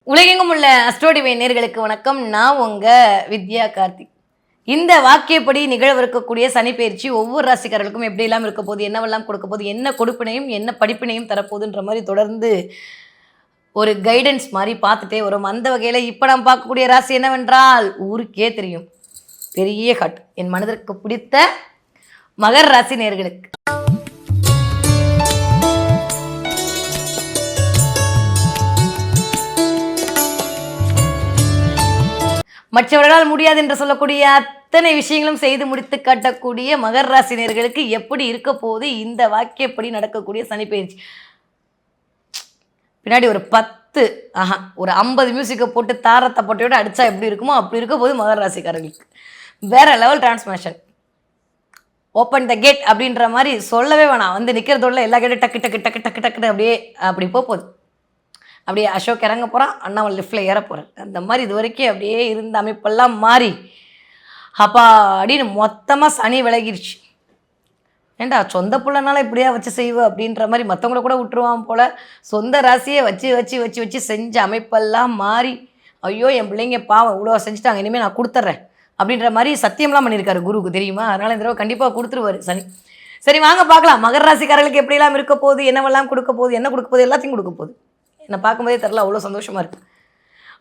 உலகெங்கும் உள்ள அஸ்ட்ரோடிவை நேர்களுக்கு வணக்கம். நான் உங்க வித்யா கார்த்திக். இந்த வாக்கியப்படி நிகழவிருக்கக்கூடிய சனி பயிற்சி ஒவ்வொரு ராசிக்காரர்களுக்கும் எப்படியெல்லாம் இருக்க போது, என்னவெல்லாம் கொடுக்க போது, என்ன கொடுப்பினையும் என்ன படிப்பினையும் தரப்போகுதுன்ற மாதிரி தொடர்ந்து ஒரு கைடன்ஸ் மாதிரி பார்த்துட்டே வரும். அந்த வகையில் இப்போ நாம் பார்க்கக்கூடிய ராசி என்னவென்றால் ஊருக்கே தெரியும், பெரிய ஹாட், என் மனதிற்கு பிடித்த மகர் ராசி நேர்களுக்கு. மற்றவர்களால் முடியாது என்று சொல்லக்கூடிய அத்தனை விஷயங்களும் செய்து முடித்து காட்டக்கூடிய மகர் ராசினியர்களுக்கு எப்படி இருக்க போது இந்த வாக்கியப்படி நடக்கக்கூடிய சனி பயிற்சி. பின்னாடி ஒரு 50 மியூசிக்கை போட்டு தாரத்தை போட்டோட அடித்தா எப்படி இருக்குமோ அப்படி இருக்க போது மகர் ராசிக்காரர்களுக்கு வேற லெவல் டிரான்ஸ்மேஷன். ஓப்பன் த கேட் அப்படின்ற மாதிரி சொல்லவே வேணாம், வந்து நிற்கிறதோட எல்லா கேட்டும் டக்கு டக்கு டக்கு டக்கு டக்குன்னு அப்படியே அப்படி போகுது. அப்படியே அசோக் இறங்க போகிறான், அண்ணாமலை லிஃப்டில் ஏற போகிறார். அந்த மாதிரி இது வரைக்கும் அப்படியே இருந்த அமைப்பெல்லாம் மாறி அப்பா அப்படின்னு மொத்தமாக சனி விலகிருச்சு. ஏண்டா சொந்த பிள்ளைனால இப்படியா வச்சு செய்வோம் அப்படின்ற மாதிரி மற்றவங்கள கூட விட்டுருவான் போல். சொந்த ராசியை வச்சு வச்சு வச்சு வச்சு செஞ்ச அமைப்பெல்லாம் மாறி, ஐயோ என் பிள்ளைங்க பாவம் இவ்வளோ செஞ்சுட்டாங்க, இனிமேல் நான் கொடுத்துட்றேன் அப்படின்ற மாதிரி சத்தியம்லாம் பண்ணியிருக்காரு குருவுக்கு, தெரியுமா? அதனால் இந்த தடவை கண்டிப்பாக கொடுத்துருவார் சனி. சரி வாங்க பார்க்கலாம், மகர ராசிக்காரர்களுக்கு எப்படியெல்லாம் இருக்க போகுது, என்னவெல்லாம் கொடுக்க போகுது, என்ன கொடுக்க போகுது, எல்லாத்தையும் கொடுக்க போகுது. என்னை பார்க்கும்போதே தெரில, அவ்வளோ சந்தோஷமாக இருக்குது.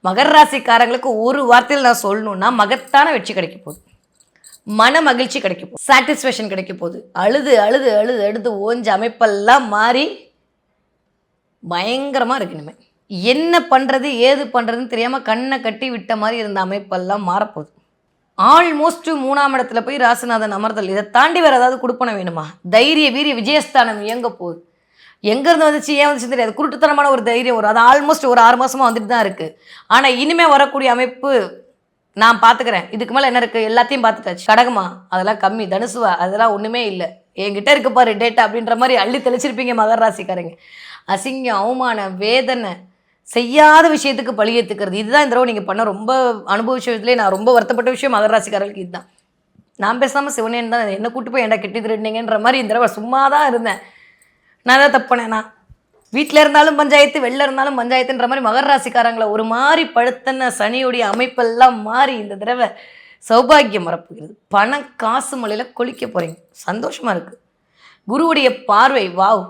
மகர ராசிக்காரங்களுக்கு ஒரு வார்த்தையில் நான் சொல்லணுன்னா மகத்தான வெற்றி கிடைக்க போகுது, மன மகிழ்ச்சி கிடைக்க போகுது, சாட்டிஸ்ஃபேக்ஷன் கிடைக்க போகுது. அழுது அழுது அழுது அழுது ஓஞ்ச அமைப்பெல்லாம் மாறி பயங்கரமாக இருக்கு. இனிமேல் என்ன பண்ணுறது ஏது பண்ணுறதுன்னு தெரியாமல் கண்ணை கட்டி விட்ட மாதிரி இருந்த அமைப்பெல்லாம் மாறப்போகுது. ஆல்மோஸ்ட் 3ஆம் இடத்துல போய் ராசிநாதன் அமர்தல், இதை தாண்டி வேறு ஏதாவது கொடுப்பன வேணுமா? தைரிய வீரிய விஜயஸ்தானம் இயங்க போகுது. எங்கேருந்து வந்துச்சு ஏன் வந்துச்சு தெரியாது, குருட்டுத்தனமான ஒரு தைரியம் வரும். அது ஆல்மோஸ்ட் ஒரு 6 மாதமாக வந்துட்டு தான் இருக்குது. ஆனால் இனிமேல் வரக்கூடிய அமைப்பு நான் பார்த்துக்கிறேன், இதுக்கு மேலே என்ன இருக்குது எல்லாத்தையும் பார்த்துட்டாச்சு. கடகமா அதெல்லாம் கம்மி, தனுசுவா அதெல்லாம் ஒன்றுமே இல்லை, என்கிட்ட இருக்க பாரு டேட்டா அப்படின்ற மாதிரி அள்ளி தெளிச்சிருப்பீங்க மகர ராசிக்காரங்க. அசிங்கம், அவமானம், வேதனை, செய்யாத விஷயத்துக்கு பழி ஏற்றுக்கிறது, இதுதான் இந்த தடவை நீங்கள் பண்ண ரொம்ப அனுபவிச்ச விஷயத்துலேயே நான் ரொம்ப வருத்தப்பட்ட விஷயம் மகர ராசிக்காரர்களுக்கு இதுதான். நான் பேசாமல் சிவனேன்னு தான் என்னை கூட்டு போய் என்ன கெட்டி திருடினீங்கன்ற மாதிரி இந்த தடவை சும்மா தான் இருந்தேன். நான் தான் தப்புனேண்ணா, வீட்டில் இருந்தாலும் பஞ்சாயத்து வெளில இருந்தாலும் பஞ்சாயத்துன்ற மாதிரி மகர ராசிக்காரங்களை ஒரு மாதிரி படுத்தன சனியுடைய அமைப்பெல்லாம் மாறி இந்த தடவை சௌபாகியம் வரப்போகிறது. பணம் காசு மலையில் கொளிக்க போகிறீங்க, சந்தோஷமாக இருக்குது. குருவுடைய பார்வை வாவ்,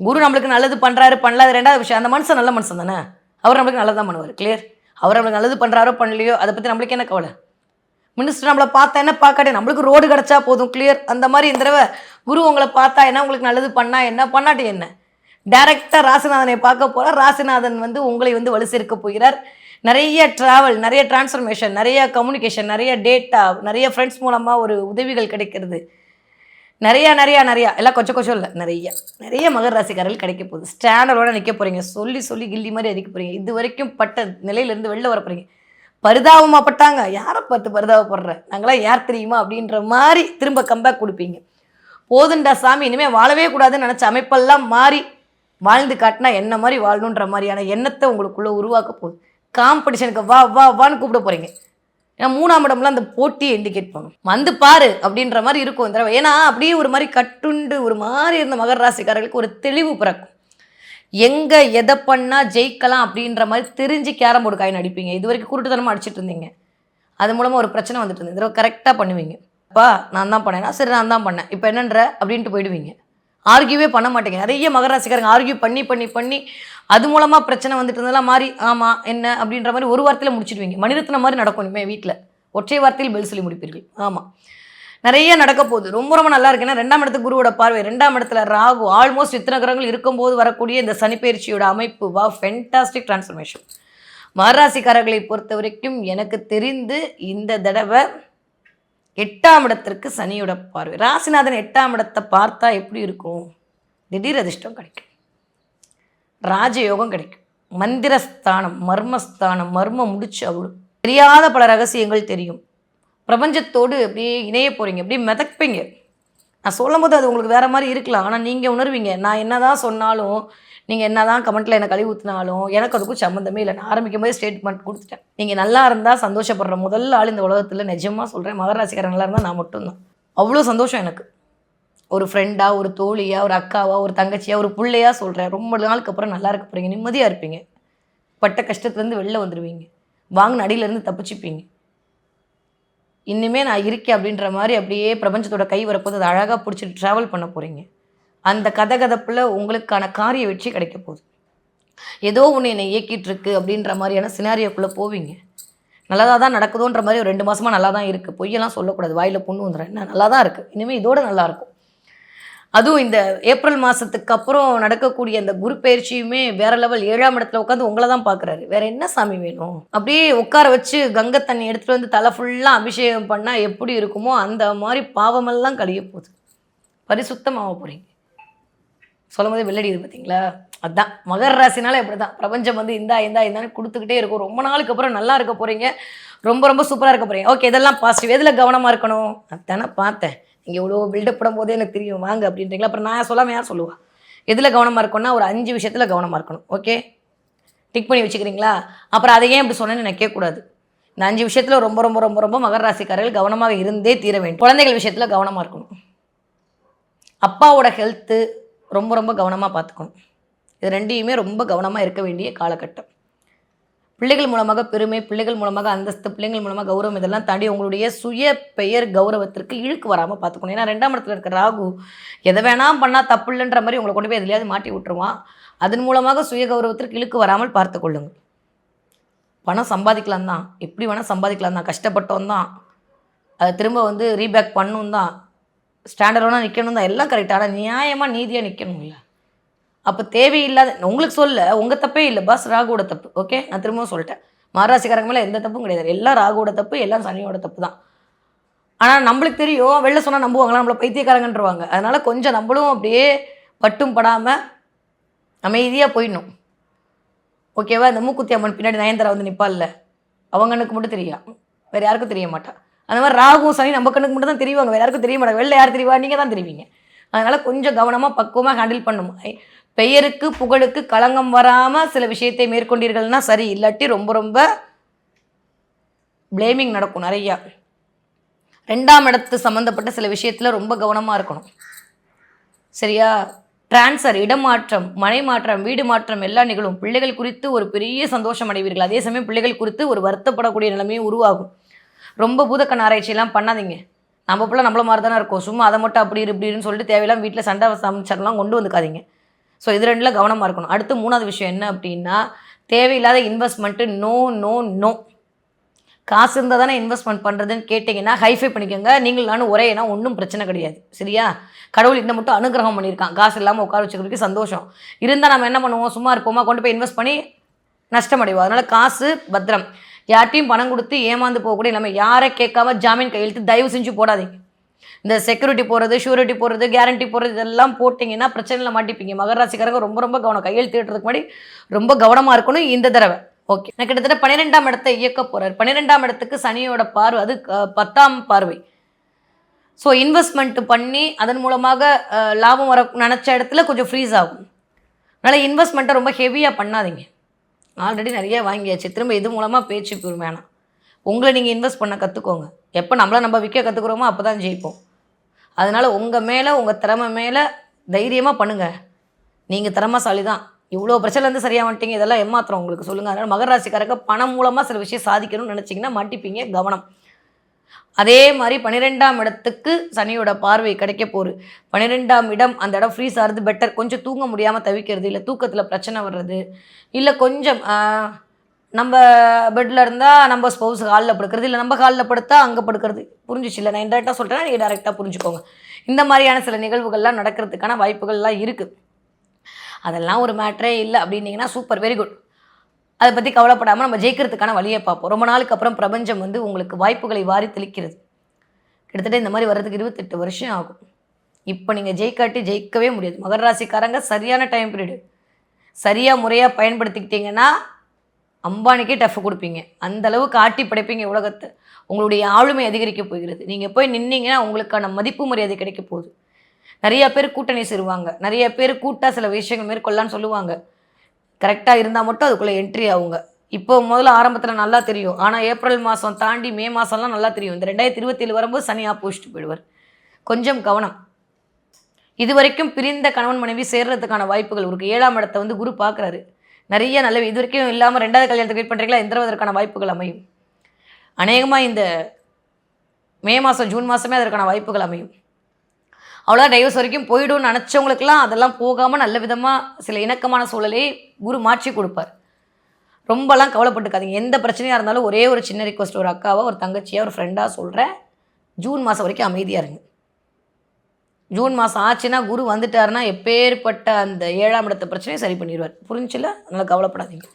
குரு நம்மளுக்கு நல்லது பண்ணுறாரு பண்ணலாது ரெண்டாவது விஷயம். அந்த மனுஷன் நல்ல மனுஷன் தானே, அவர் நம்மளுக்கு நல்லது தான் பண்ணுவார். கிளியர், அவர் நம்மளுக்கு நல்லது பண்ணுறாரோ பண்ணலையோ அதை பற்றி நம்மளுக்கு என்ன கவலை. மினிஸ்டர் நம்மளை பார்த்தா என்ன பார்க்காட்டே நம்மளுக்கு ரோடு கிடச்சா போதும். கிளியர், அந்த மாதிரி இந்த தடவை குரு உங்களை பார்த்தா என்ன, உங்களுக்கு நல்லது பண்ணா என்ன பண்ணாட்டி என்ன, டைரெக்டாக ராசிநாதனை பார்க்க போகிறார். ராசிநாதன் வந்து உங்களை வந்து வலு சேர்க்க போகிறார். நிறைய ட்ராவல், நிறைய டிரான்ஸ்ஃபர்மேஷன், நிறைய கம்யூனிகேஷன், நிறைய டேட்டா, நிறைய ஃப்ரெண்ட்ஸ் மூலமாக ஒரு உதவிகள் கிடைக்கிறது. நிறையா நிறையா நிறையா எல்லாம் கொஞ்சம் கொஞ்சம் இல்லை, நிறைய மகர ராசிக்காரர்கள் கிடைக்க போகுது. ஸ்டாண்டர்டோட நிற்க போகிறீங்க, சொல்லி சொல்லி கில்லி மாதிரி அடிக்க போகிறீங்க. இது வரைக்கும் பட்ட நிலையிலேருந்து வெளில வர போகிறீங்க. பரிதாபமாக பட்டாங்க, யாரை பார்த்து பரிதாபப்படுற, நாங்களாம் யார் தெரியுமா அப்படின்ற மாதிரி திரும்ப கம்பேக் கொடுப்பீங்க. போதுண்டா சாமி இனிமேல் வாழவே கூடாதுன்னு நினச்ச அமைப்பெல்லாம் மாறி வாழ்ந்து காட்டினா என்ன மாதிரி வாழணுன்ற மாதிரியான எண்ணத்தை உங்களுக்குள்ளே உருவாக்க போகுது. காம்படிஷனுக்கு வா வா வான்னு கூப்பிட போகிறீங்க. ஏன்னா 3ஆம் இடம்லாம் அந்த போட்டியை இண்டிகேட் பண்ணும், வந்து பாரு அப்படின்ற மாதிரி இருக்கும் இந்த தடவை. ஏன்னா அப்படியே ஒரு மாதிரி கட்டுண்டு ஒரு மாதிரி இருந்த மகர ராசிக்காரர்களுக்கு ஒரு தெளிவு பிறக்கும். எங்கே எதை பண்ணால் ஜெயிக்கலாம் அப்படின்ற மாதிரி தெரிஞ்சு கேரம் போர்டு காயின் அடிப்பீங்க. இது வரைக்கும் குருட்டுத்தனமாக அடிச்சிட்டு இருந்தீங்க, அது மூலமாக ஒரு பிரச்சனை வந்துட்டு இருந்தது. இதோ கரெக்டாக பண்ணுவீங்க. அப்பா நான் தான் பண்ணேன்னா சரி நான் தான் பண்ணேன் இப்போ என்னன்ற அப்படின்ட்டு போயிடுவீங்க. ஆர்கியூவே பண்ண மாட்டேங்க. நிறைய மகர ராசிக்காரங்க ஆர்கியூ பண்ணி பண்ணி பண்ணி அது மூலமாக பிரச்சனை வந்துட்டு இருந்ததெல்லாம் மாறி ஆமாம் என்ன அப்படின்ற மாதிரி ஒரு வார்த்தையில் முடிச்சிடுவீங்க. மனிதத்தின மாதிரி நடக்கும் இனிமேல் வீட்டில், ஒற்றை வார்த்தையில் பெல் சொல்லி முடிப்பீர்கள். ஆமாம், நிறைய நடக்க போகுது. ரொம்ப ரொம்ப நல்லா இருக்கு. ஏன்னா 2ஆம் இடத்துக்கு குருவோட பார்வை, 2ஆம் இடத்துல ராகு, ஆல்மோஸ்ட் இத்தனை கிரகங்கள் இருக்கும்போது வரக்கூடிய இந்த சனிப்பெயர்ச்சியோட அமைப்பு வா ஃபென்டாஸ்டிக் டிரான்ஸ்ஃபர்மேஷன். மகராசிக்காரர்களை பொறுத்த வரைக்கும் எனக்கு தெரிந்து இந்த தடவை 8ஆம் இடத்திற்கு சனியோட பார்வை. ராசிநாதன் 8ஆம் இடத்தை பார்த்தா எப்படி இருக்கும்? திடீர் அதிர்ஷ்டம் கிடைக்கும், ராஜயோகம் கிடைக்கும், மந்திரஸ்தானம், மர்மஸ்தானம், மர்மம் முடிச்சு அவ்வளோ தெரியாத பல ரகசியங்கள் தெரியும். பிரபஞ்சத்தோடு அப்படியே இணைய போகிறீங்க, அப்படியே மிதப்பீங்க. நான் சொல்லும் போது அது உங்களுக்கு வேறு மாதிரி இருக்கலாம், ஆனால் நீங்கள் உணர்வீங்க. நான் என்ன தான் சொன்னாலும், நீங்கள் என்ன தான் கமெண்ட்டில் எனக்கு கழுவி ஊற்றினாலும் எனக்கு அதுக்கும் சம்மந்தமே இல்லை. நான் ஆரம்பிக்கும் போது ஸ்டேட்மெண்ட் கொடுத்துட்டேன். நீங்கள் நல்லா இருந்தால் சந்தோஷப்படுற முதல் ஆள் இந்த உலகத்தில், நிஜமாக சொல்கிறேன், மகர ராசிக்காரன் நல்லா இருந்தால் நான் மட்டும்தான். அவ்வளோ சந்தோஷம் எனக்கு. ஒரு ஃப்ரெண்டாக, ஒரு தோழியாக, ஒரு அக்காவா, ஒரு தங்கச்சியாக, ஒரு பிள்ளையாக சொல்கிறேன். ரொம்ப நாளுக்கு அப்புறம் நல்லா இருக்க போகிறீங்க, நிம்மதியாக இருப்பீங்க. பட்ட கஷ்டத்துலேருந்து வெளில வந்துடுவீங்க. வாங்கின அடியிலேருந்து தப்பிச்சுப்பீங்க. இன்னுமே நான் இருக்கேன் அப்படின்ற மாதிரி அப்படியே பிரபஞ்சத்தோட கை வரப்போது அதை அழகாக பிடிச்சிட்டு ட்ராவல் பண்ண போகிறீங்க. அந்த கதகதப்பில் உங்களுக்கான காரிய வெற்றி கிடைக்க போகுது. ஏதோ ஒன்று என்னை இயக்கிட்டு இருக்கு அப்படின்ற மாதிரியான சினாரியோக்குள்ளே போவீங்க. நல்லதாக தான் நடக்குதோன்ற மாதிரி ஒரு 2 மாதமாக நல்லா தான் இருக்குது. பொய்யெல்லாம் சொல்லக்கூடாது, வாயில் புண்ணு வந்துடும். என்ன நல்லா தான் இருக்குது, இனிமேல் இதோட நல்லாயிருக்கும். அதுவும் இந்த ஏப்ரல் மாதத்துக்கு அப்புறம் நடக்கக்கூடிய அந்த குரு பயிற்சியுமே வேற லெவல். 7ஆம் இடத்துல உட்காந்து உங்களை தான் பார்க்குறாரு. வேற என்ன சாமி வேணும்? அப்படியே உட்கார வச்சு கங்கை தண்ணி எடுத்துகிட்டு வந்து தலை ஃபுல்லாக அபிஷேகம் பண்ணால் எப்படி இருக்குமோ அந்த மாதிரி பாவமெல்லாம் கழிய போகுது. பரிசுத்தமாக போகிறீங்க. சொல்லும் போதே வெள்ளடிது பார்த்தீங்களா? அதுதான் மகர ராசினால இப்படி தான். பிரபஞ்சம் வந்து இந்தான்னு கொடுத்துக்கிட்டே இருக்கும். ரொம்ப நாளுக்கு அப்புறம் நல்லா இருக்க போகிறீங்க. ரொம்ப ரொம்ப சூப்பராக இருக்க போகிறீங்க. ஓகே, இதெல்லாம் பாசிட்டிவ். எதில் கவனமாக இருக்கணும்? அதானே பார்த்தேன். நீங்கள் இவ்வளோ பில்டப் படும் போதே எனக்கு தெரியும் வாங்க அப்படின்றீங்களா? அப்புறம் நான் சொல்லாமல் யார் சொல்லுவா? எதில் கவனமாக இருக்கணும்னா ஒரு 5 விஷயத்தில் கவனமாக இருக்கணும். ஓகே, டிக் பண்ணி வச்சுக்கிறீங்களா? அப்புறம் அதை ஏன் இப்படி சொன்னேன்னு எனக்கு கேட்கக்கூடாது. இந்த 5 விஷயத்தில் ரொம்ப ரொம்ப ரொம்ப ரொம்ப மகர ராசிக்காரர்கள் கவனமாக இருந்தே தீர வேண்டும். குழந்தைகள் விஷயத்தில் கவனமாக இருக்கணும். அப்பாவோட ஹெல்த்து ரொம்ப ரொம்ப கவனமாக பார்த்துக்கணும். இது 2யுமே ரொம்ப கவனமாக இருக்க வேண்டிய காலகட்டம். பிள்ளைகள் மூலமாக பெருமை, பிள்ளைகள் மூலமாக அந்தஸ்து, பிள்ளைகள் மூலமாக கௌரவம், இதெல்லாம் தாண்டி உங்களுடைய சுய பெயர் கௌரவத்திற்கு இழுக்கு வராமல் பார்த்துக்கணும். ஏன்னா 2ஆம் இடத்துல இருக்க ராகு எதை வேணாம் பண்ணால் தப்பு இல்லைன்ற மாதிரி உங்களை கொண்டு போய் எதுலையாவது மாட்டி விட்டுருவான். அதன் மூலமாக சுய கௌரவத்திற்கு இழுக்கு வராமல் பார்த்து கொள்ளுங்கள். பணம் சம்பாதிக்கலாம் தான், எப்படி வேணால் சம்பாதிக்கலாம் தான், கஷ்டப்பட்டோம் தான், அதை திரும்ப வந்து ரீபேக் பண்ணணும் தான், ஸ்டாண்டர்டாக நிற்கணும் தான், எல்லாம் கரெக்டாக. ஆனால் நியாயமாக நீதியாக நிற்கணும் இல்லை. அப்போ தேவையில்லாத உங்களுக்கு சொல்ல உங்கள் தப்பே இல்லை பாஸ், ராகுவோட தப்பு. ஓகே, நான் திரும்பவும் சொல்லிட்டேன். மகராசிக்காரங்க மேலே எந்த தப்பும் கிடையாது. எல்லாம் ராகுவோட தப்பு, எல்லாம் சனியோட தப்பு தான். ஆனால் நம்மளுக்கு தெரியும், வெளில சொன்னால் நம்புவாங்களா, நம்மளை பைத்தியக்காரங்கன்றவாங்க. அதனால் கொஞ்சம் நம்மளும் அப்படியே பட்டும் படாமல் அமைதியாக போயிடணும். ஓகேவா? இந்த மூக்குத்தி அம்மன் பின்னாடி நயன்தாரா வந்து நிற்பால்ல, அவங்க கண்ணுக்கு மட்டும் தெரியும், வேறு யாருக்கும் தெரிய மாட்டா. அந்த மாதிரி ராகுவும் சனி நம்ம கண்ணுக்கு மட்டும் தான் தெரிவாங்க, வேறு யாருக்கும் தெரிய மாட்டாங்க. வெளில யார் தெரிவா? நீங்கள் தான் தெரிவிங்க. அதனால் கொஞ்சம் கவனமாக பக்குவமாக ஹேண்டில் பண்ணணும். பெயருக்கு புகழுக்கு களங்கம் வராமல் சில விஷயத்தை மேற்கொண்டீர்கள்னா சரி, இல்லாட்டி ரொம்ப ரொம்ப பிளேமிங் நடக்கும் நிறையா. 2ஆம் இடத்து சம்மந்தப்பட்ட சில விஷயத்தில் ரொம்ப கவனமாக இருக்கணும். சரியா? டிரான்ஸ்ஃபர், இடமாற்றம், மனை மாற்றம், வீடு மாற்றம் எல்லாம் நிகழும். பிள்ளைகள் குறித்து ஒரு பெரிய சந்தோஷம் அடைவீர்கள். அதே சமயம் பிள்ளைகள் குறித்து ஒரு வருத்தப்படக்கூடிய நிலைமையும் உருவாகும். ரொம்ப பூதக்கண் ஆராய்ச்சியெல்லாம் பண்ணாதீங்க. நம்ம பிள்ளை நம்மள மாதிரி தானே இருக்கும். சும்மா அதை மட்டும் அப்படி இப்படின்னு சொல்லிட்டு தேவையில்லாம் வீட்டில் சண்டை சமைச்சர்லாம் கொண்டு வந்துக்காதீங்க. ஸோ இது 2ல் கவனமாக இருக்கணும். அடுத்து 3வது விஷயம் என்ன அப்படின்னா, தேவையில்லாத இன்வெஸ்ட்மெண்ட்டு நோ நோ நோ. காசு இருந்தால் தானே இன்வெஸ்ட்மெண்ட் பண்ணுறதுன்னு கேட்டிங்கன்னா ஹைஃபை பண்ணிக்கோங்க. நீங்கள் நானும் ஒரே ஏன்னா ஒன்றும் பிரச்சனை கிடையாது. சரியா? கடவுள் இந்த மட்டும் அனுகிரகம் பண்ணியிருக்கான். காசு இல்லாமல் உட்கார வச்சுக்கிறதுக்கு சந்தோஷம் இருந்தால் நம்ம என்ன பண்ணுவோம்? சும்மா இருப்போமா? கொண்டு போய் இன்வெஸ்ட் பண்ணி நஷ்டம் அடைவோம். அதனால் காசு பத்திரம். யார்ட்டையும் பணம் கொடுத்து ஏமாந்து போகக்கூடிய நம்ம யாரை கேட்காம ஜாமீன் கையெழுத்து தயவு செஞ்சு போடாதீங்க. இந்த செக்யூரிட்டி போடுறது, ஷூரிட்டி போடுறது, கேரண்டி போடுறது, இதெல்லாம் போட்டிங்கன்னா பிரச்சனையில் மாட்டிப்பீங்க. மகர ராசிக்காரங்க ரொம்ப ரொம்ப கவனம். கையெழுத்து இடுறதுக்கு முன்னாடி ரொம்ப கவனமாக இருக்கணும் இந்த தடவை. ஓகே, நான் கிட்டத்தட்ட 12ஆம் இடத்தை இயக்க போகிறார். 12ஆம் இடத்துக்கு சனியோட பார்வை, அது 10ஆம் பார்வை. ஸோ இன்வெஸ்ட்மெண்ட் பண்ணி அதன் மூலமாக லாபம் வர நினச்ச இடத்துல கொஞ்சம் ஃப்ரீஸ் ஆகும். அதனால் இன்வெஸ்ட்மெண்ட்டை ரொம்ப ஹெவியாக பண்ணாதீங்க. ஆல்ரெடி நிறைய வாங்கியாச்சு, திரும்ப இது மூலமாக பேச்சு வேணாம். உங்களை நீங்கள் இன்வெஸ்ட் பண்ண கற்றுக்கோங்க. எப்போ நம்ம விற்க கற்றுக்குறோமோ அப்போ தான் ஜெயிப்போம். அதனால் உங்கள் மேலே, உங்கள் திறமை மேலே தைரியமாக பண்ணுங்கள். நீங்கள் திறமைசாலி தான். இவ்வளோ பிரச்சனைலேருந்து சரியாக வந்துட்டீங்க, இதெல்லாம் ஏமாத்திரம் உங்களுக்கு சொல்லுங்கள். அதனால் மகர ராசிக்காரங்க பணம் மூலமாக சில விஷயம் சாதிக்கணும்னு நினச்சிங்கன்னா மாட்டிப்பீங்க, கவனம். அதே மாதிரி 12ஆம் இடத்துக்கு சனியோட பார்வை கிடைக்க போகுது. 12ஆம் இடம், அந்த இடம் ஃப்ரீஸ் ஆகிறது பெட்டர். கொஞ்சம் தூங்க முடியாமல் தவிக்கிறது, இல்லை தூக்கத்தில் பிரச்சனை வர்றது, இல்லை கொஞ்சம் நம்ம பெட்டில் இருந்தால் நம்ம ஸ்பௌஸ் ஹாலில் படுக்கிறது, இல்லை நம்ம ஹாலில் படுத்தா அங்கே படுக்கிறது. புரிஞ்சிச்சு இல்லை? நான் இன்டெரக்டாக சொல்கிறேன்னா நீங்கள் டேரெக்டாக புரிஞ்சுக்கோங்க. இந்த மாதிரியான சில நிகழ்வுகள்லாம் நடக்கிறதுக்கான வாய்ப்புகள்லாம் இருக்குது. அதெல்லாம் ஒரு மேட்ரே இல்லை அப்படின்னீங்கன்னா சூப்பர், வெரி குட். அதை பற்றி கவலைப்படாமல் நம்ம ஜெயிக்கிறதுக்கான வழியை பார்ப்போம். ரொம்ப நாளுக்கு அப்புறம் பிரபஞ்சம் வந்து உங்களுக்கு வாய்ப்புகளை வாரி தெளிக்கிறது. கிட்டத்தட்ட இந்த மாதிரி வர்றதுக்கு 28 வருஷம் ஆகும். இப்போ நீங்கள் ஜெயிக்கவே முடியாது. மகர ராசிக்காரங்க சரியான டைம் பீரியடு சரியாக முறையாக பயன்படுத்திக்கிட்டிங்கன்னா அம்பானிக்கே டஃப் கொடுப்பீங்க. அந்தளவுக்கு ஆட்டி படைப்பீங்க உலகத்தை. உங்களுடைய ஆளுமை அதிகரிக்க போகிறது. நீங்கள் போய் நின்னீங்கன்னா உங்களுக்கான மதிப்பு மரியாதை கிடைக்க போகுது. நிறைய பேர் கூட்டணி சேருவாங்க, நிறைய பேர் கூட்டாக சில விஷயங்கள் மேற்கொள்ளலான்னு சொல்லுவாங்க. கரெக்டாக இருந்தால் மட்டும் அதுக்குள்ளே என்ட்ரி ஆகுங்க. இப்போ முதல்ல ஆரம்பத்தில் நல்லா தெரியும், ஆனால் ஏப்ரல் மாதம் தாண்டி மே மாதம்லாம் நல்லா தெரியும். இந்த 2027 வரும்போது சனி ஆப்போசிட் போயிடுவார். கொஞ்சம் கவனம். இது வரைக்கும் பிரிந்த கணவன் மனைவி சேர்றதுக்கான வாய்ப்புகள் இருக்குது. 7ஆம் இடத்தை வந்து குரு பார்க்குறாரு. நிறைய நல்ல இது வரைக்கும் இல்லாமல் 2வது கல்யாணத்துக்கு வெயிட் பண்ணுறீங்களா, எந்திரவதற்கான வாய்ப்புகள் அமையும். அநேகமாக இந்த மே மாதம் ஜூன் மாதமே அதற்கான வாய்ப்புகள் அமையும். அவ்வளோதான், டைவர்ஸ் வரைக்கும் போய்டும்னு நினச்சவங்களுக்கெல்லாம் அதெல்லாம் போகாமல் நல்ல விதமாக சில இணக்கமான சூழலை குரு மாற்றி கொடுப்பார். ரொம்பலாம் கவலைப்பட்டுக்காதீங்க. எந்த பிரச்சனையாக இருந்தாலும் ஒரே ஒரு சின்ன ரிக்வஸ்ட், ஒரு அக்காவோ ஒரு தங்கச்சியாக ஒரு ஃப்ரெண்டாக சொல்கிறேன், ஜூன் மாதம் வரைக்கும் அமைதியாக இருங்க. ஜூன் மாதம் ஆச்சுன்னா குரு வந்துட்டாருன்னா எப்பேற்பட்ட அந்த 7ஆம் இடத்த பிரச்சனையை சரி பண்ணிடுவார். புரிஞ்சுல? அதனால் கவலைப்படாதீங்க.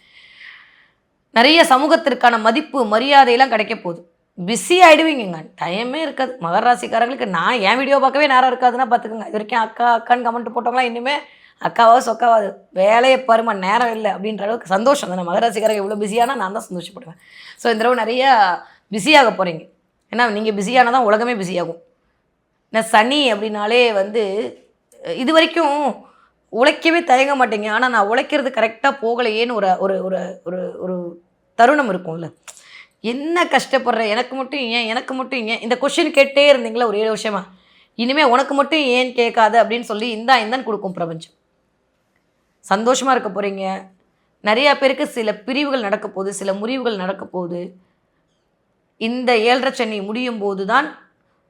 நிறைய சமூகத்திற்கான மதிப்பு மரியாதையெல்லாம் கிடைக்க போகுது. பிஸி ஆகிடுவீங்க, டைமே இருக்காது. மகர ராசிக்காரங்களுக்கு நான் என் வீடியோ பார்க்கவே நேரம் இருக்காதுன்னா பார்த்துக்கோங்க. இது வரைக்கும் அக்கா அக்கான்னு கமெண்ட் போட்டவங்களாம் இனிமேல் அக்காவாவது சொக்காவாது, வேலையை பாருமா நேரம் இல்லை அப்படின்ற அளவுக்கு சந்தோஷம் தானே. மகர ராசிக்காரங்க இவ்வளோ பிஸியானா நான் தான் சந்தோஷப்படுவேன். ஸோ இந்த தடவை நிறையா பிஸியாக போகிறீங்க. ஏன்னா நீங்கள் பிஸியானால் தான் உலகமே பிஸியாகும். நான் சனி அப்படின்னாலே இது வரைக்கும் உழைக்கவே தயங்க மாட்டேங்க. ஆனால் நான் உழைக்கிறது கரெக்டாக போகலையேன்னு ஒரு ஒரு ஒரு ஒரு ஒரு தருணம் இருக்கும்ல. என்ன கஷ்டப்படுறேன், எனக்கு மட்டும் ஏன், எனக்கு மட்டும் ஏன், இந்த கொஷின் கேட்டே இருந்தீங்களா ஒரு 7 வருஷமா, இனிமேல் உனக்கு மட்டும் ஏன் கேட்காது அப்படின்னு சொல்லி இந்தான்னு கொடுக்கும் பிரபஞ்சம். சந்தோஷமாக இருக்க போகிறீங்க. நிறையா பேருக்கு சில பிரிவுகள் நடக்க போகுது, சில முறிவுகள் நடக்க போகுது. இந்த 7.5 சனி முடியும் போது தான்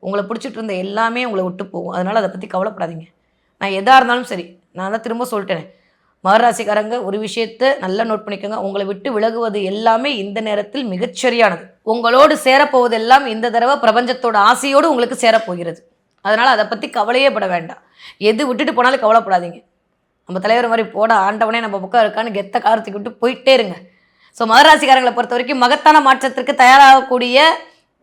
உங்களை பிடிச்சிட்டு இருந்த எல்லாமே உங்களை விட்டு போகும். அதனால் அதை பற்றி கவலைப்படாதீங்க. நான் எதாக இருந்தாலும் சரி, நான் தான் திரும்ப சொல்லிட்டேன், மகராசிக்காரங்க ஒரு விஷயத்தை நல்லா நோட் பண்ணிக்கோங்க. உங்களை விட்டு விலகுவது எல்லாமே இந்த நேரத்தில் மிகச்சரியானது. உங்களோடு சேரப்போவதெல்லாம் இந்த தடவை பிரபஞ்சத்தோட ஆசையோடு உங்களுக்கு சேரப்போகிறது. அதனால் அதை பற்றி கவலையே பட வேண்டாம். எது விட்டுட்டு போனாலும் கவலைப்படாதீங்க. நம்ம தலைவர் மாதிரி போட ஆண்டவனே நம்ம பக்கம் இருக்கான்னு கெத்த காரத்துக்கு விட்டு போயிட்டே இருங்க. ஸோ மகராசிக்காரங்களை பொறுத்த வரைக்கும் மகத்தான மாற்றத்திற்கு தயாராகக்கூடிய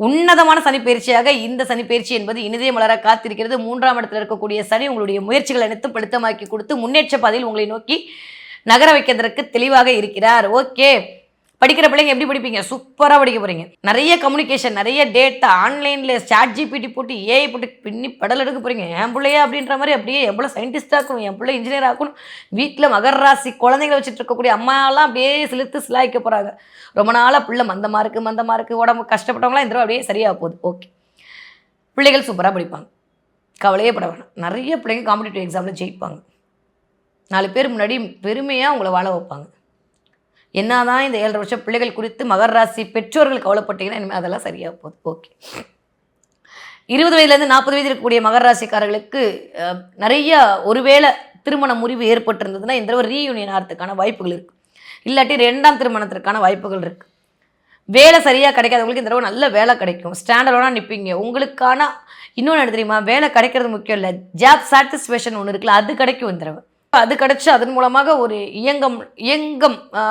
உன்னதமான சனிப்பயிற்சியாக இந்த சனிப்பயிற்சி என்பது இனிதே மலர காத்திருக்கிறது. 3ஆம் இடத்தில் இருக்கக்கூடிய சனி உங்களுடைய முயற்சிகளை அனைத்தும் படுத்தமாக்கி கொடுத்து முன்னேற்ற பாதையில் உங்களை நோக்கி நகர வைக்கிறதற்கு தெளிவாக இருக்கிறார். ஓகே, படிக்கிற பிள்ளைங்க எப்படி படிப்பீங்க? சூப்பராக படிக்க போகிறீங்க. நிறைய கம்யூனிகேஷன், நிறைய டேட்டா, ஆன்லைனில் ChatGPT போட்டு ஏஐ போட்டு பின்னி படல் எடுக்க போகிறீங்க. என் பிள்ளையா அப்படின்ற மாதிரி அப்படியே என் பிள்ளை சயின்டிஸ்ட் ஆக்கணும், என் பிள்ளை இன்ஜினியர் ஆக்கணும். வீட்டில் மகர ராசி குழந்தைங்களை வச்சுட்டு இருக்கக்கூடிய அம்மாலாம் அப்படியே சிலுத்து சிலாய்க்க போகிறாங்க. ரொம்ப நாளாக பிள்ளை மந்தமாக இருக்குது, உடம்பு கஷ்டப்பட்டவங்களாம் இந்த அப்படியே சரியாக போகுது. ஓகே, பிள்ளைகள் சூப்பராக படிப்பாங்க, கவலையே பட வேணாம். நிறைய பிள்ளைங்க காம்படிட்டிவ் எக்ஸாமில் ஜெயிப்பாங்க. 4 பேர் முன்னாடி பெருமையாக உங்களை வாழ வைப்பாங்க. என்னதான் இந்த 7.5 வருஷம் பிள்ளைகள் குறித்து மகர ராசி பெற்றோர்கள் கவலைப்பட்டீங்கன்னா இனிமேல் அதெல்லாம் சரியாக போகுது. ஓகே, 20 வயதுலேருந்து 40 வயது இருக்கக்கூடிய மகர ராசிக்காரர்களுக்கு நிறைய ஒருவேளை திருமண முறிவு ஏற்பட்டிருந்ததுன்னா இந்த தடவை ரீயூனியன் ஆகிறதுக்கான வாய்ப்புகள் இருக்குது. இல்லாட்டி 2ஆம் திருமணத்திற்கான வாய்ப்புகள் இருக்குது. வேலை சரியாக கிடைக்காதவங்களுக்கு இந்த தடவை நல்ல வேலை கிடைக்கும். ஸ்டாண்டர்டாக நிற்பீங்க. உங்களுக்கான இன்னொன்று என்ன தெரியுமா, வேலை கிடைக்கிறது முக்கியம் இல்லை, ஜாப் சாட்டிஸ்ஃபேக்ஷன் ஒன்று இருக்குல்ல, அது கிடைக்கும் இந்த தடவை. அது கிடச்சி அதன் மூலமாக ஒரு இயங்கம்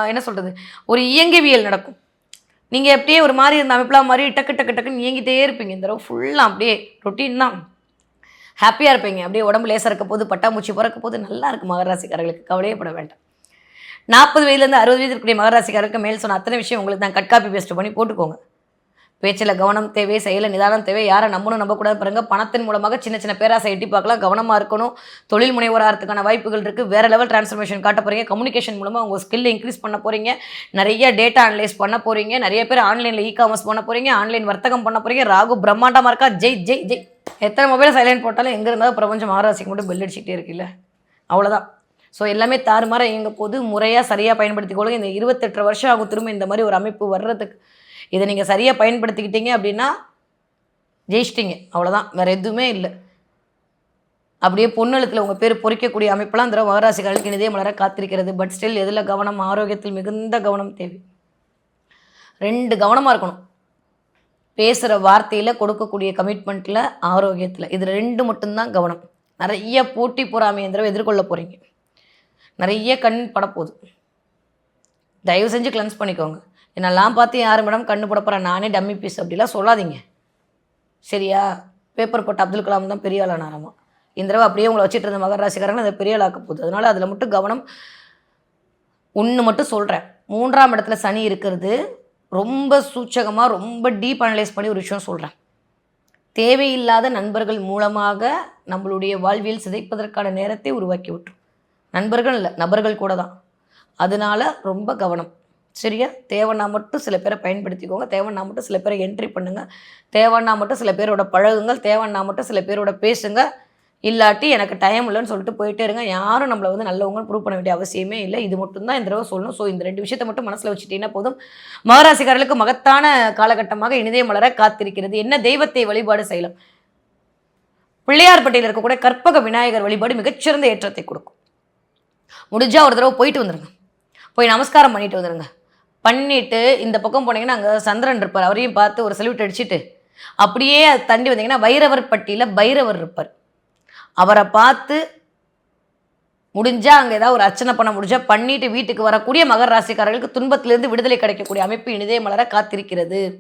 என்ன சொல்கிறது, ஒரு இயங்கவியல் நடக்கும். நீங்கள் எப்படியே ஒரு மாதிரி இருந்த அமைப்பெலாம் மாதிரி டக்குன்னு இயங்கிட்டே இருப்பீங்க. இந்த தடவை ஃபுல்லாக அப்படியே ரொட்டீன் தான், ஹாப்பியாக இருப்பீங்க. அப்படியே உடம்பு லேசாக இருக்க போது, பட்டாம்பூச்சி பிறக்க போது, நல்லா இருக்குது மகராசிக்காரர்களுக்கு, கவலையப்பட வேண்டாம். 40 வயதுலேருந்து 60 வயது இருக்கக்கூடிய மகராசிக்காரருக்கு மேல் சொன்ன அத்தனை விஷயம் உங்களுக்கு தான் கட் காப்பி பேஸ்ட் பண்ணி போட்டுக்கோங்க. பேச்சில் கவனம் தேவை, செயலில் நிதானம் தேவை. யாரை நம்பணும் நம்பக்கூடாது பாருங்க. பணத்தின் மூலமாக சின்ன பேராசை எட்டி பார்க்கலாம், கவனமாக இருக்கணும். தொழில் முனைவோராகிறதுக்கான வாய்ப்புகள் இருக்குது. வேறு லெவல் டிரான்ஸ்ஃபர்மேஷன் காட்ட போகிறீங்க. கம்யூனிகேஷன் மூலமாக உங்கள் ஸ்கில்லை இன்க்ரீஸ் பண்ண போகிறீங்க. நிறைய டேட்டா அனலைஸ் பண்ண போகிறீங்க. நிறைய பேர் ஆன்லைனில் இ-காமர்ஸ் பண்ண போகிறீங்க, ஆன்லைன் வர்த்தகம் பண்ண போகிறீங்க. ராகு பிரம்மாண்டமாக இருக்கா, ஜெய் ஜெய் ஜெய். எத்தனை மொபைல் சைலண்ட் போட்டாலும் எங்கே இருந்தாலும் பிரபஞ்சம் மகராசிக்கு மட்டும் பெல் அடிச்சுக்கிட்டே இருக்குல்ல, அவ்வளோதான். ஸோ எல்லாமே தாறுமாற இயங்க போது முறையாக சரியாக பயன்படுத்திக்கொள்ளுங்க. இந்த 28 வருஷம் ஆகும் திரும்ப இந்த மாதிரி ஒரு அமைப்பு வர்றதுக்கு. இதை நீங்கள் சரியாக பயன்படுத்திக்கிட்டீங்க அப்படின்னா ஜெயிச்சிட்டிங்க, அவ்வளோதான், வேறு எதுவுமே இல்லை. அப்படியே பொண்ணெழுத்தில் உங்கள் பேர் பொறிக்கக்கூடிய அமைப்பெல்லாம் இந்த மகராசிக்காரர்களுக்கு இனிதே மலர காத்திருக்கிறது. பட் ஸ்டில் எதில் கவனம், ஆரோக்கியத்தில் மிகுந்த கவனம் தேவை. 2 கவனமாக இருக்கணும். பேசுகிற வார்த்தையில், கொடுக்கக்கூடிய கமிட்மெண்ட்டில், ஆரோக்கியத்தில், இது 2 மட்டும்தான் கவனம். நிறைய போட்டி பொறாமையை எதிர்கொள்ள போகிறீங்க. நிறைய கண் படப்போகுது. தயவு செஞ்சு கிளென்ஸ் பண்ணிக்கோங்க. என்னெல்லாம் பார்த்து யார் மேடம் கண்ணு போட போகிறேன், நானே டம்மி பீஸ் அப்படிலாம் சொல்லாதீங்க, சரியா? பேப்பர் போட்ட அப்துல் கலாம் தான் பெரிய ஆளானாராமா. இந்த தடவை அப்படியே உங்களை வச்சுட்டு இருந்த மகர ராசிக்காரங்க அதை பெரிய ஆளாக்க போகுது. அதனால் அதில் மட்டும் கவனம். ஒன்று மட்டும் சொல்கிறேன், 3ஆம் இடத்துல சனி இருக்கிறது ரொம்ப சூச்சகமாக, ரொம்ப டீப் அனலைஸ் பண்ணி ஒரு விஷயம் சொல்கிறேன். தேவையில்லாத நண்பர்கள் மூலமாக நம்மளுடைய வாழ்வியல் சிதைப்பதற்கான நேரத்தை உருவாக்கி விட்டுரும். நண்பர்கள் இல்லை, நபர்கள் கூட தான். அதனால் ரொம்ப கவனம், சரியா? தேவைன்னா மட்டும் சில பேரை பயன்படுத்திக்கோங்க, தேவைன்னா மட்டும் சில பேரை என்ட்ரி பண்ணுங்கள், தேவைன்னா மட்டும் சில பேரோட பழகுங்கள், தேவைன்னா மட்டும் சில பேரோட பேசுங்க, இல்லாட்டி எனக்கு டைம் இல்லைன்னு சொல்லிட்டு போயிட்டே இருங்க. யாரும் நம்மள வந்து நல்லவங்கன்னு ப்ரூவ் பண்ண வேண்டிய அவசியமே இல்ல. இது மட்டும் தான் இந்த தடவ சொல்லணும். ஸோ இந்த 2 விஷயத்த மட்டும் மனசுல வச்சுட்டீங்கன்னா போதும். மகராசிக்காரர்களுக்கு மகத்தான காலகட்டமாக இனிதே மலர காத்திருக்கிறது. என்ன தெய்வத்தை வழிபாடு செய்யலாம்? பிள்ளையார்பட்டியில இருக்கக்கூடிய கற்பக விநாயகர் வழிபாடு மிகச்சிறந்த ஏற்றத்தை கொடுக்கும். முடிஞ்சா ஒரு தடவ போயிட்டு வந்துருங்க. போய் நமஸ்காரம் பண்ணிட்டு வந்துருங்க. பண்ணிட்டு இந்த பக்கம் போனீங்கன்னா, அங்க சந்திரன் இருப்பார். அவரையும் பார்த்து ஒரு சல்யூட் அடிச்சுட்டு, அப்படியே அது தாண்டி வந்தீங்கன்னா, வைரவர் பட்டியில பைரவர் இருப்பார். அவர பார்த்து முடிஞ்சா அங்க ஏதாவது ஒரு அர்ச்சனை பண்ண முடிஞ்சா பண்ணிட்டு வீட்டுக்கு வரக்கூடிய மகர ராசிக்காரர்களுக்கு துன்பத்திலிருந்து விடுதலை கிடைக்கக்கூடிய அமைப்பு இனிதே மலர காத்திருக்கிறது.